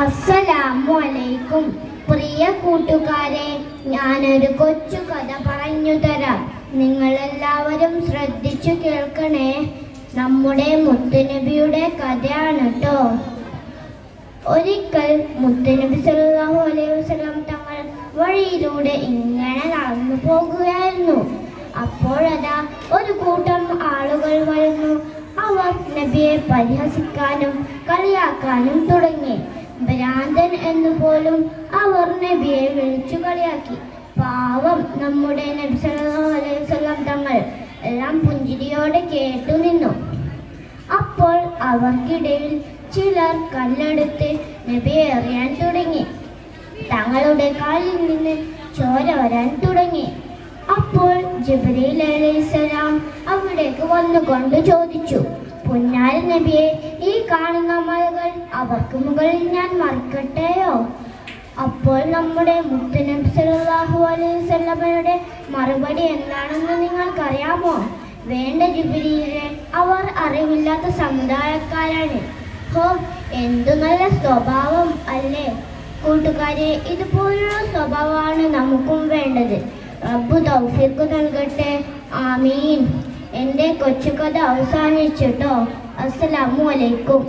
അസ്സലാമു അലൈക്കും. പ്രിയ കൂട്ടുകാരെ, ഞാനൊരു കൊച്ചു കഥ പറഞ്ഞു തരാം. നിങ്ങളെല്ലാവരും ശ്രദ്ധിച്ചു കേൾക്കണേ. നമ്മുടെ മുത്തുനബിയുടെ കഥയാണ് കേട്ടോ. ഒരിക്കൽ മുത്തുനബി സല്ലല്ലാഹു അലൈഹി വസല്ലം തങ്ങൾ വഴിയിലൂടെ ഇങ്ങനെ നടന്നു പോകുകയായിരുന്നു. അപ്പോഴതാ ഒരു കൂട്ടം ആളുകൾ വരുന്നു. അവർ നബിയെ പരിഹസിക്കാനും കളിയാക്കാനും തുടങ്ങി. ഭ്രാന്തൻ എന്നുപോലും അവർ നബിയെ വിളിച്ചു കളിയാക്കി. പാവം നമ്മുടെ നബി സല്ലല്ലാഹു അലൈഹി വസല്ലം തങ്ങൾ എല്ലാം പുഞ്ചിരിയോടെ കേട്ടു നിന്നു. അപ്പോൾ അവർക്കിടയിൽ ചിലർ കല്ലെടുത്ത് നബിയെ എറിയാൻ തുടങ്ങി. തങ്ങളുടെ കാലിൽ നിന്ന് ചോര വരാൻ തുടങ്ങി. അപ്പോൾ ജിബ്രീൽ അലൈഹിസ്സലാം അവിടേക്ക് വന്നുകൊണ്ട് ചോദിച്ചു, പുന്നാര നബിയെ, ഈ കാണുന്ന മലകൾ അവർക്ക് മുകളിൽ ഞാൻ മറിക്കട്ടെയോ? അപ്പോൾ നമ്മുടെ മുത്തുനബി സല്ലല്ലാഹു അലൈഹി വസല്ലമയുടെ മറുപടി എന്താണെന്ന് നിങ്ങൾക്കറിയാമോ? വേണ്ട ജിബ്രീലെ, അവർ അറിവില്ലാത്ത സമുദായക്കാരാണ്. ഹോ, എന്തു നല്ല സ്വഭാവം അല്ലേ കൂട്ടുകാരെ! ഇതുപോലുള്ള സ്വഭാവമാണ് നമുക്കും വേണ്ടത്. റബ്ബ് തൗഫീഖ് നൽകട്ടെ. ആമീൻ. എൻ്റെ കൊച്ചു കഥ അവസാനിച്ചിട്ടോ. അസ്സലാമു അലൈക്കും.